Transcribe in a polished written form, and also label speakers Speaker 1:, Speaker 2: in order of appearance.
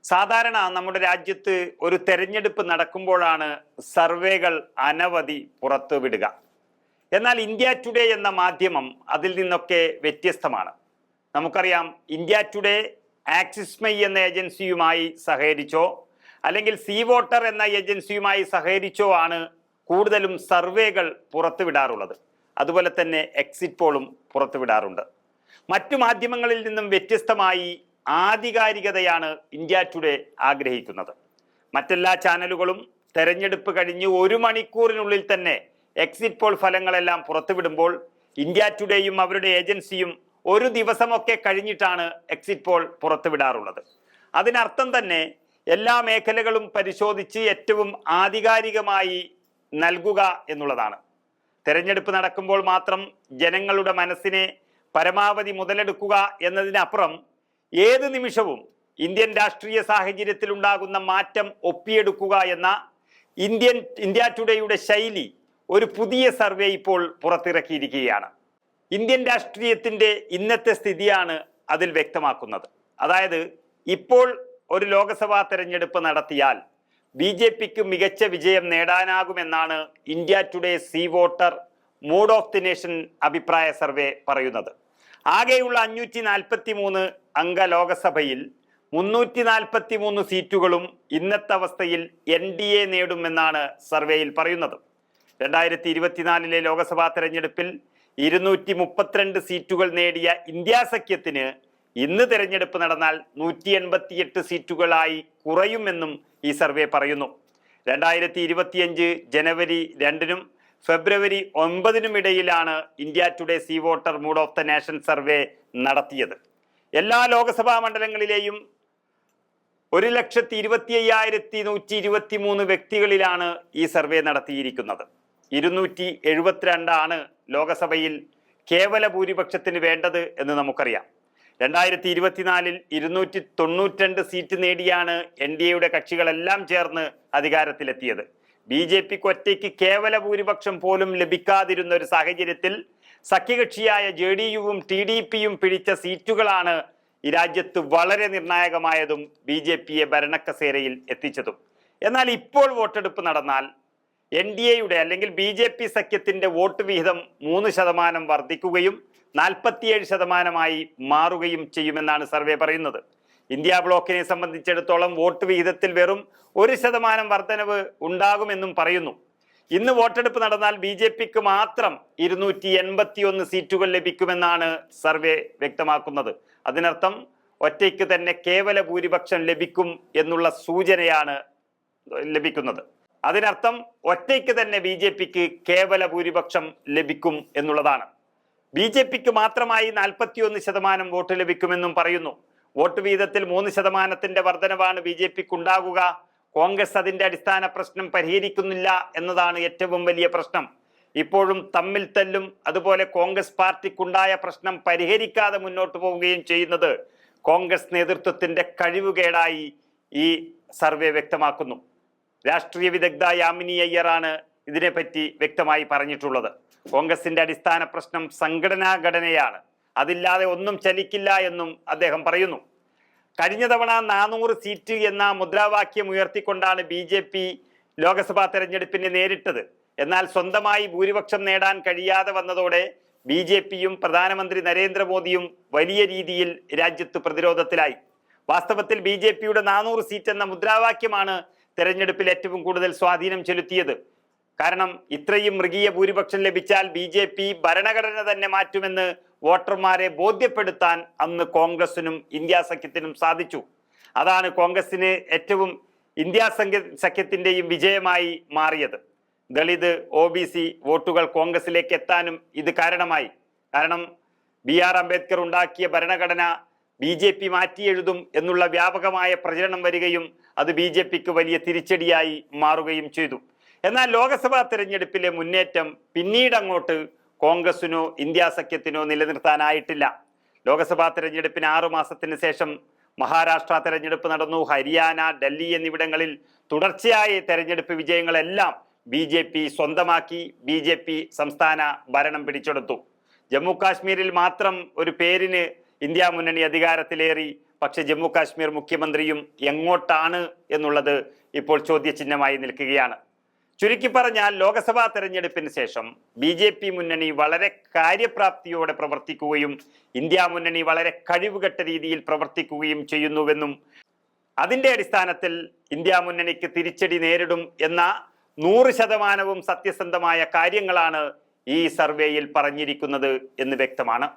Speaker 1: സാധാരണ നമ്മുടെ രാജ്യത്ത് ഒരു തെരഞ്ഞെടുപ്പ് നടക്കുമ്പോഴാണ് സർവേകൾ അനവധി പുറത്തുവിടുക. എന്നാൽ ഇന്ത്യ ടുഡേ എന്ന മാധ്യമം അതിൽ നിന്നൊക്കെ വ്യത്യസ്തമാണ്. നമുക്കറിയാം, ഇന്ത്യ ടുഡേ ആക്സിസ് മൈ എന്ന ഏജൻസിയുമായി സഹകരിച്ചോ അല്ലെങ്കിൽ സി വോട്ടർ എന്ന ഏജൻസിയുമായി സഹകരിച്ചോ ആണ് കൂടുതലും സർവേകൾ പുറത്തുവിടാറുള്ളത്. അതുപോലെ തന്നെ എക്സിറ്റ് പോളും പുറത്തുവിടാറുണ്ട്. മറ്റു മാധ്യമങ്ങളിൽ നിന്നും വ്യത്യസ്തമായി ആധികാരികതയാണ് ഇന്ത്യ ടുഡേ ആഗ്രഹിക്കുന്നത്. മറ്റെല്ലാ ചാനലുകളും തെരഞ്ഞെടുപ്പ് കഴിഞ്ഞ് 1 മണിക്കൂറിനുള്ളിൽ തന്നെ എക്സിറ്റ് പോൾ ഫലങ്ങളെല്ലാം പുറത്തുവിടുമ്പോൾ ഇന്ത്യ ടുഡേയും അവരുടെ ഏജൻസിയും ഒരു ദിവസമൊക്കെ കഴിഞ്ഞിട്ടാണ് എക്സിറ്റ് പോൾ പുറത്തുവിടാറുള്ളത്. അതിനർത്ഥം തന്നെ എല്ലാ മേഖലകളും പരിശോധിച്ച് ഏറ്റവും ആധികാരികമായി നൽകുക എന്നുള്ളതാണ്. തെരഞ്ഞെടുപ്പ് നടക്കുമ്പോൾ മാത്രം ജനങ്ങളുടെ മനസ്സിനെ പരമാവധി മുതലെടുക്കുക എന്നതിനപ്പുറം ഏത് നിമിഷവും ഇന്ത്യൻ രാഷ്ട്രീയ സാഹചര്യത്തിൽ ഉണ്ടാകുന്ന മാറ്റം ഒപ്പിയെടുക്കുക എന്ന ഇന്ത്യ ടുഡേയുടെ ശൈലി ഒരു പുതിയ സർവേ ഇപ്പോൾ പുറത്തിറക്കിയിരിക്കുകയാണ്. ഇന്ത്യൻ രാഷ്ട്രീയത്തിൻ്റെ ഇന്നത്തെ സ്ഥിതിയാണ് അതിൽ വ്യക്തമാക്കുന്നത്. അതായത്, ഇപ്പോൾ ഒരു ലോക്സഭാ തെരഞ്ഞെടുപ്പ് നടത്തിയാൽ BJPക്ക് മികച്ച വിജയം നേടാനാകുമെന്നാണ് India Today C Voter mood of the nation അഭിപ്രായ സർവേ പറയുന്നത്. ആകെയുള്ള 543 അംഗ ലോകസഭയിൽ 343 സീറ്റുകളും ഇന്നത്തെ അവസ്ഥയിൽ NDA നേടുമെന്നാണ് സർവേയിൽ പറയുന്നത്. 2024 ലോക്സഭാ തെരഞ്ഞെടുപ്പിൽ 232 സീറ്റുകൾ നേടിയ ഇന്ത്യ സഖ്യത്തിന് ഇന്ന് തെരഞ്ഞെടുപ്പ് നടന്നാൽ 188 സീറ്റുകളായി കുറയുമെന്നും ഈ സർവേ പറയുന്നു. 2025 ജനുവരി 2-നും ഫെബ്രുവരി 9-നും ഇടയിലാണ് India Today C Voter mood of the nation survey നടത്തിയത്. എല്ലാ ലോക്സഭാ മണ്ഡലങ്ങളിലെയും 1,25,123 വ്യക്തികളിലാണ് ഈ സർവേ നടത്തിയിരിക്കുന്നത്. 272 ആണ് ലോക്സഭയിൽ കേവല ഭൂരിപക്ഷത്തിന് വേണ്ടത് എന്ന് നമുക്കറിയാം. 2024 292 സീറ്റ് നേടിയാണ് NDAയുടെ കക്ഷികളെല്ലാം ചേർന്ന് അധികാരത്തിലെത്തിയത്. BJPക്ക് ഒറ്റയ്ക്ക് കേവല ഭൂരിപക്ഷം പോലും ലഭിക്കാതിരുന്ന ഒരു സാഹചര്യത്തിൽ സഖ്യകക്ഷിയായ JDUവും TDPയും പിടിച്ച സീറ്റുകളാണ് ഈ രാജ്യത്ത് വളരെ നിർണായകമായതും BJPയെ ഭരണക്കസേരയിൽ എത്തിച്ചതും. എന്നാൽ ഇപ്പോൾ വോട്ടെടുപ്പ് നടന്നാൽ NDAയുടെ അല്ലെങ്കിൽ BJP സഖ്യത്തിന്റെ വോട്ട് വിഹിതം 3% വർദ്ധിക്കുകയും 47% മാറുകയും ചെയ്യുമെന്നാണ് സർവേ പറയുന്നത്. ഇന്ത്യ ബ്ലോക്കിനെ സംബന്ധിച്ചിടത്തോളം വോട്ട് വിഹിതത്തിൽ വെറും 1% വർധനവ് ഉണ്ടാകുമെന്നും പറയുന്നു. ഇന്ന് വോട്ടെടുപ്പ് നടന്നാൽ BJPക്ക് മാത്രം 281 സീറ്റുകൾ ലഭിക്കുമെന്നാണ് സർവേ വ്യക്തമാക്കുന്നത്. അതിനർത്ഥം ഒറ്റയ്ക്ക് തന്നെ കേവല ഭൂരിപക്ഷം ലഭിക്കും എന്നുള്ള സൂചനയാണ് ലഭിക്കുന്നത്. അതിനർത്ഥം ഒറ്റയ്ക്ക് തന്നെ BJPക്ക് കേവല ഭൂരിപക്ഷം ലഭിക്കും എന്നുള്ളതാണ്. BJPക്ക് മാത്രമായി 41% വോട്ട് ലഭിക്കുമെന്നും പറയുന്നു. വോട്ട് വീതത്തിൽ 3% വർധനവാണ് BJPക്ക് ഉണ്ടാകുക. കോൺഗ്രസ് അതിന്റെ അടിസ്ഥാന പ്രശ്നം പരിഹരിക്കുന്നില്ല എന്നതാണ് ഏറ്റവും വലിയ പ്രശ്നം. ഇപ്പോഴും തമ്മിൽ തല്ലും അതുപോലെ കോൺഗ്രസ് പാർട്ടിക്കുണ്ടായ പ്രശ്നം പരിഹരിക്കാതെ മുന്നോട്ട് പോവുകയും ചെയ്യുന്നത് കോൺഗ്രസ് നേതൃത്വത്തിന്റെ കഴിവുകേടായി ഈ സർവേ വ്യക്തമാക്കുന്നു. രാഷ്ട്രീയ വിദഗ്ധ യാമിനി അയ്യറാണ് ഇതിനെപ്പറ്റി വ്യക്തമായി പറഞ്ഞിട്ടുള്ളത്. കോൺഗ്രസിന്റെ അടിസ്ഥാന പ്രശ്നം സംഘടനാ ഘടനയാണ്, അതില്ലാതെ ഒന്നും ചലിക്കില്ല എന്നും അദ്ദേഹം പറയുന്നു. കഴിഞ്ഞ തവണ 400 സീറ്റ് എന്ന മുദ്രാവാക്യം ഉയർത്തിക്കൊണ്ടാണ് BJP ലോക്സഭാ തെരഞ്ഞെടുപ്പിനെ നേരിട്ടത്. എന്നാൽ സ്വന്തമായി ഭൂരിപക്ഷം നേടാൻ കഴിയാതെ വന്നതോടെ BJPയും പ്രധാനമന്ത്രി നരേന്ദ്രമോദിയും വലിയ രീതിയിൽ രാജ്യത്ത് പ്രതിരോധത്തിലായി. വാസ്തവത്തിൽ BJPയുടെ 400 സീറ്റ് എന്ന മുദ്രാവാക്യമാണ് തെരഞ്ഞെടുപ്പിൽ ഏറ്റവും കൂടുതൽ സ്വാധീനം ചെലുത്തിയത്. കാരണം ഇത്രയും മൃഗീയ ഭൂരിപക്ഷം ലഭിച്ചാൽ BJP ഭരണഘടന തന്നെ മാറ്റുമെന്ന് വോട്ടർമാരെ ബോധ്യപ്പെടുത്താൻ അന്ന് കോൺഗ്രസിനും ഇന്ത്യ സഖ്യത്തിനും സാധിച്ചു. അതാണ് കോൺഗ്രസിന് ഏറ്റവും ഇന്ത്യ സഖ്യത്തിന്റെയും വിജയമായി മാറിയത്. ദളിത് OBC വോട്ടുകൾ കോൺഗ്രസിലേക്ക് എത്താനും ഇത് കാരണമായി. കാരണം BR അംബേദ്കർ ഉണ്ടാക്കിയ ഭരണഘടന BJP മാറ്റിയെഴുതും എന്നുള്ള വ്യാപകമായ പ്രചരണം വരികയും അത് BJPക്ക് വലിയ തിരിച്ചടിയായി മാറുകയും ചെയ്തു. എന്നാൽ ലോക്സഭാ തെരഞ്ഞെടുപ്പിലെ മുന്നേറ്റം പിന്നീട് അങ്ങോട്ട് കോൺഗ്രസിനോ ഇന്ത്യ സഖ്യത്തിനോ നിലനിർത്താനായിട്ടില്ല. ലോക്സഭാ തെരഞ്ഞെടുപ്പിന് 6 മാസത്തിന് ശേഷം മഹാരാഷ്ട്ര തെരഞ്ഞെടുപ്പ് നടന്നു. ഹരിയാന, ഡൽഹി എന്നിവിടങ്ങളിൽ തുടർച്ചയായ തെരഞ്ഞെടുപ്പ് വിജയങ്ങളെല്ലാം BJP സ്വന്തമാക്കി. BJP സംസ്ഥാന ഭരണം പിടിച്ചെടുത്തു. ജമ്മു കാശ്മീരിൽ മാത്രം ഒരു പേരിന് ഇന്ത്യ മുന്നണി അധികാരത്തിലേറി. പക്ഷെ ജമ്മു കാശ്മീർ മുഖ്യമന്ത്രിയും എങ്ങോട്ടാണ് എന്നുള്ളത് ഇപ്പോൾ ചോദ്യചിഹ്നമായി നിൽക്കുകയാണ്. ചുരുക്കി പറഞ്ഞാൽ ലോക്സഭാ തെരഞ്ഞെടുപ്പിന് ശേഷം BJP മുന്നണി വളരെ കാര്യപ്രാപ്തിയോടെ പ്രവർത്തിക്കുകയും ഇന്ത്യ മുന്നണി വളരെ കഴിവുകെട്ട രീതിയിൽ പ്രവർത്തിക്കുകയും ചെയ്യുന്നുവെന്നും അതിന്റെ അടിസ്ഥാനത്തിൽ ഇന്ത്യ മുന്നണിക്ക് തിരിച്ചടി നേരിടും എന്ന 100% സത്യസന്ധമായ കാര്യങ്ങളാണ് ഈ സർവേയിൽ പറഞ്ഞിരിക്കുന്നത് എന്ന് വ്യക്തമാണ്.